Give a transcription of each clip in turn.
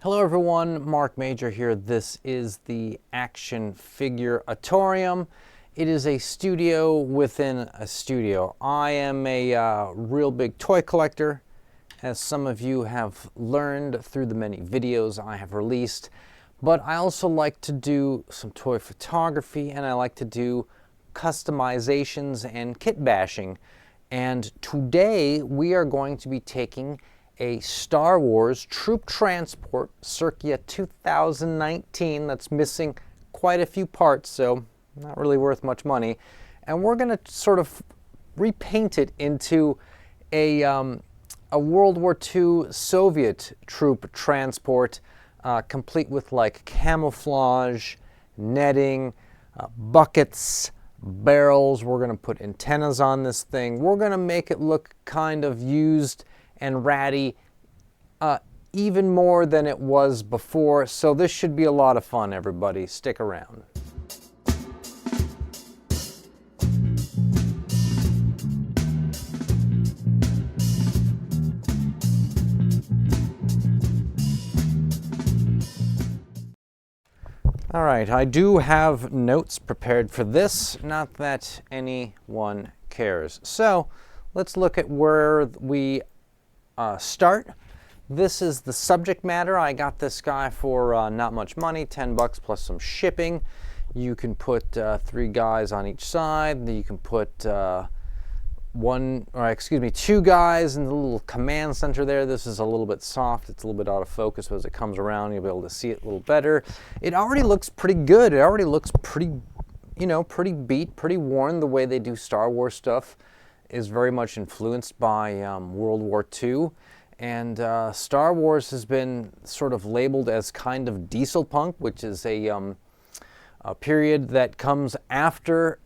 Hello everyone, Mark Major here. This is the Action Figure-atorium. It is a studio within a studio. I am a real big toy collector, as some of you have learned through the many videos I have released. But I also like to do some toy photography, and I like to do customizations and kit bashing. And today we are going to be taking a Star Wars troop transport circa 2019 that's missing quite a few parts, so not really worth much money. And we're going to sort of repaint it into a World War II Soviet troop transport, complete with like camouflage, netting, buckets, barrels. We're going to put antennas on this thing. We're going to make it look kind of used and ratty, even more than it was before. So this should be a lot of fun, everybody. Stick around. All right, I do have notes prepared for this, not that anyone cares. So let's look at where we start. This is the subject matter. I got this guy for not much money, 10 bucks plus some shipping. You can put 3 guys on each side. You can put 2 guys in the little command center there. This is a little bit soft. It's a little bit out of focus, but as it comes around, you'll be able to see it a little better. It already looks pretty good. It already looks pretty, pretty beat, pretty worn. The way they do Star Wars stuff is very much influenced by World War II. And Star Wars has been sort of labeled as kind of diesel punk, which is a period that comes after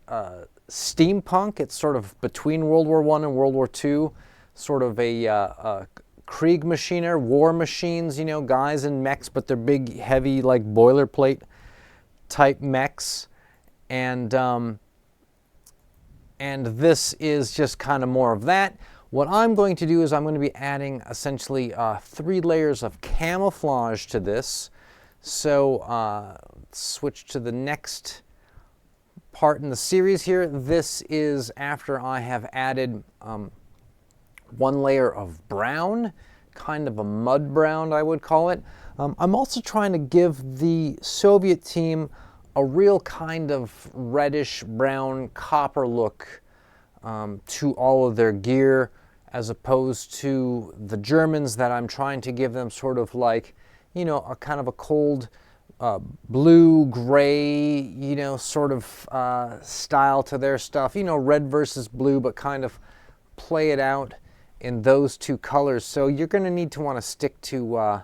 steampunk. It's sort of between World War I and World War II, sort of a Kriegmaschiner, war machines, guys in mechs, but they're big, heavy, like boilerplate type mechs. And this is just kind of more of that. What I'm going to do is I'm going to be adding essentially 3 layers of camouflage to this. So switch to the next part in the series here. This is after I have added 1 layer of brown, kind of a mud brown I would call it. I'm also trying to give the Soviet team a real kind of reddish brown copper look to all of their gear, as opposed to the Germans that I'm trying to give them sort of like, a kind of a cold blue, gray, sort of style to their stuff. Red versus blue, but kind of play it out in those 2 colors. So you're going to need to want to stick to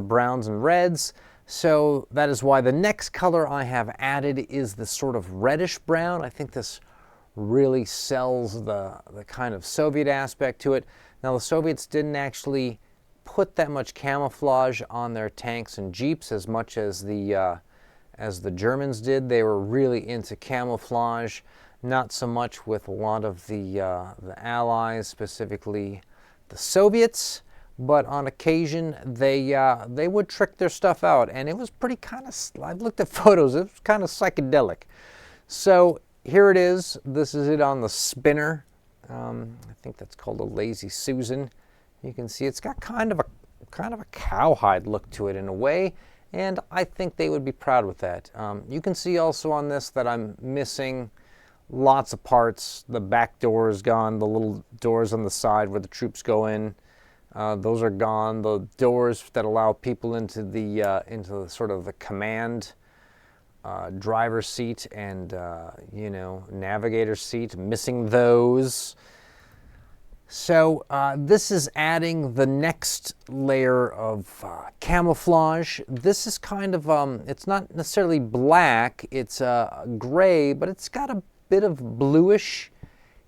browns and reds. So that is why the next color I have added is this sort of reddish brown. I think this really sells the kind of Soviet aspect to it. Now, the Soviets didn't actually put that much camouflage on their tanks and jeeps as much as the Germans did. They were really into camouflage, not so much with a lot of the Allies, specifically the Soviets. But on occasion, they would trick their stuff out, and it was pretty kind of, I've looked at photos, it was kind of psychedelic. So here it is. This is it on the spinner. I think that's called a Lazy Susan. You can see it's got kind of a cowhide look to it in a way, and I think they would be proud with that. You can see also on this that I'm missing lots of parts. The back door is gone. The little doors on the side where the troops go in, those are gone. The doors that allow people into the sort of the command driver's seat and navigator seat, missing those. So this is adding the next layer of camouflage. This is kind of it's not necessarily black, it's gray, but it's got a bit of bluish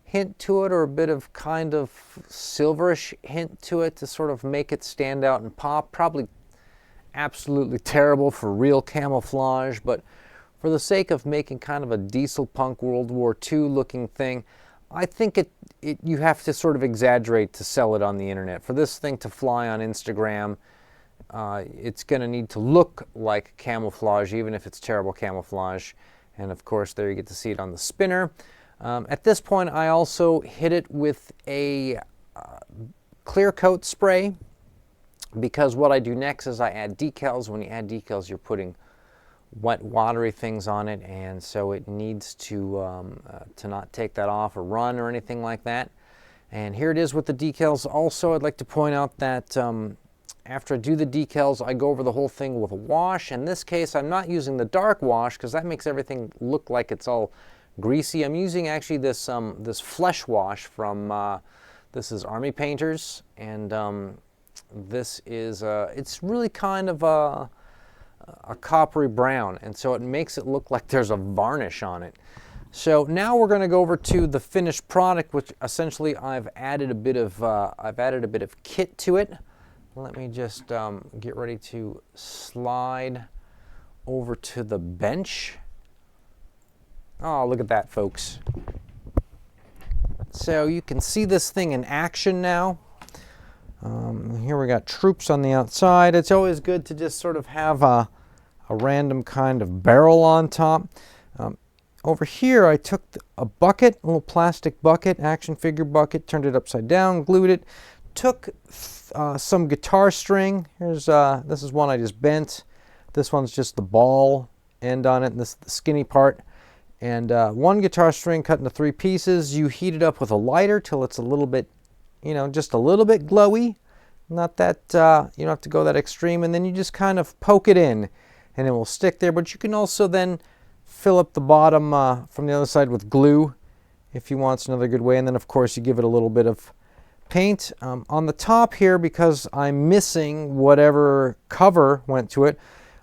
hint to it, or a bit of kind of silverish hint to it, to sort of make it stand out and pop. Probably absolutely terrible for real camouflage, but for the sake of making kind of a diesel punk World War II looking thing, I think you have to sort of exaggerate to sell it on the internet. For this thing to fly on Instagram it's going to need to look like camouflage, even if it's terrible camouflage. And of course, there you get to see it on the spinner. At this point, I also hit it with a clear coat spray, because what I do next is I add decals. When you add decals, you're putting wet, watery things on it, and so it needs to not take that off or run or anything like that. And here it is with the decals. Also, I'd like to point out that after I do the decals, I go over the whole thing with a wash. In this case, I'm not using the dark wash because that makes everything look like it's all greasy. I'm using actually this this flesh wash from this is Army Painters, and this is it's really kind of a coppery brown, and so it makes it look like there's a varnish on it. So now we're going to go over to the finished product, which essentially I've added a bit of kit to it. Let me just get ready to slide over to the bench. Oh, look at that, folks. So you can see this thing in action now. Here we got troops on the outside. It's always good to just sort of have a random kind of barrel on top. Over here, I took a bucket, a little plastic bucket, action figure bucket, turned it upside down, glued it, took some guitar string. Here's this is one I just bent. This one's just the ball end on it, and this is the skinny part. And one guitar string cut into 3 pieces. You heat it up with a lighter till it's a little bit, just a little bit glowy. Not that, you don't have to go that extreme. And then you just kind of poke it in, and it will stick there. But you can also then fill up the bottom from the other side with glue if you want. It's another good way. And then, of course, you give it a little bit of paint. On the top here, because I'm missing whatever cover went to it,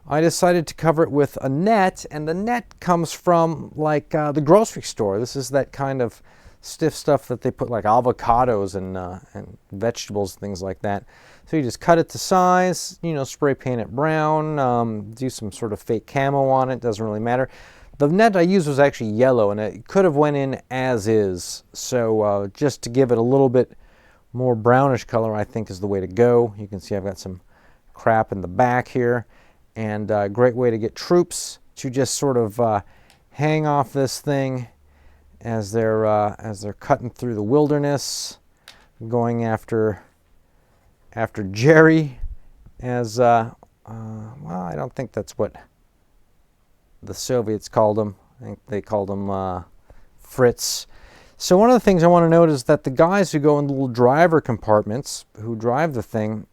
I decided to cover it with a net, and the net comes from like the grocery store. This is that kind of stiff stuff that they put like avocados and vegetables, things like that. So you just cut it to size, spray paint it brown, do some sort of fake camo on it, doesn't really matter. The net I used was actually yellow, and it could have went in as is. So just to give it a little bit more brownish color, I think is the way to go. You can see I've got some crap in the back here. And a great way to get troops to just sort of hang off this thing as they're cutting through the wilderness, going after Jerry. Well, I don't think that's what the Soviets called him. I think they called him Fritz. So one of the things I want to note is that the guys who go in the little driver compartments, who drive the thing,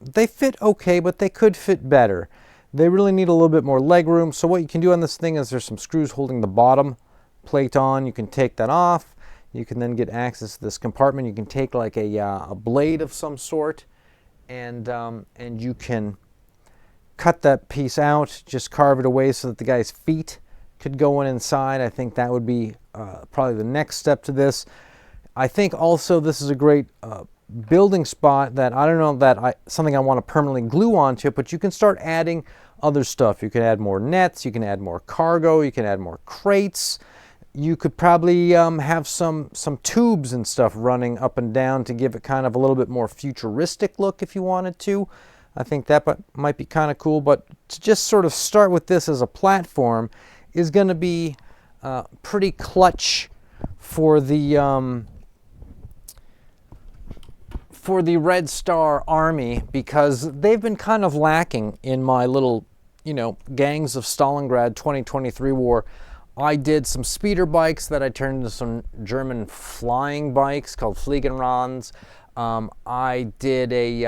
they fit okay, but they could fit better. They really need a little bit more leg room. So what you can do on this thing is there's some screws holding the bottom plate on. You can take that off. You can then get access to this compartment. You can take like a blade of some sort, and you can cut that piece out, just carve it away so that the guy's feet could go in inside. I think that would be probably the next step to this. I think also this is a great building spot that I don't know that something I want to permanently glue onto it, but you can start adding other stuff. You can add more nets, you can add more cargo, you can add more crates. You could probably have some tubes and stuff running up and down to give it kind of a little bit more futuristic look if you wanted to. I think that might be kind of cool, but to just sort of start with this as a platform is going to be pretty clutch for the Red Star Army, because they've been kind of lacking in my little, Gangs of Stalingrad 2023 war. I did some speeder bikes that I turned into some German flying bikes called Fliegenrands. I did a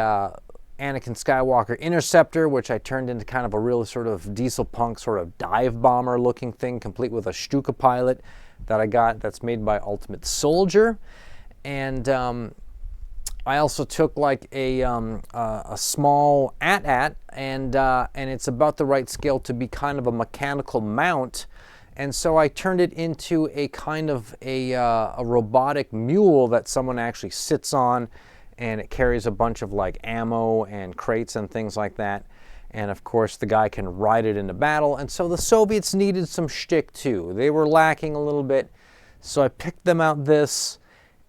Anakin Skywalker Interceptor, which I turned into kind of a real sort of diesel punk sort of dive bomber looking thing, complete with a Stuka pilot that I got that's made by Ultimate Soldier. And I also took like a small AT-AT, and it's about the right scale to be kind of a mechanical mount. And so I turned it into a kind of a robotic mule that someone actually sits on, and it carries a bunch of like ammo and crates and things like that. And of course the guy can ride it into battle. And so the Soviets needed some shtick too. They were lacking a little bit. So I picked them out this,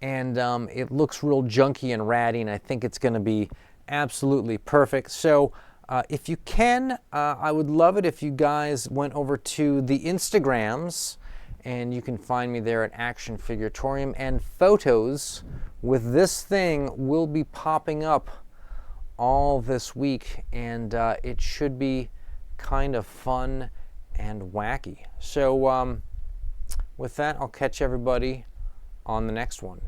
and it looks real junky and ratty, and I think it's going to be absolutely perfect. So If you can, I would love it if you guys went over to the Instagrams, and you can find me there at Action Figuratorium, and photos with this thing will be popping up all this week, and it should be kind of fun and wacky. So with that, I'll catch everybody on the next one.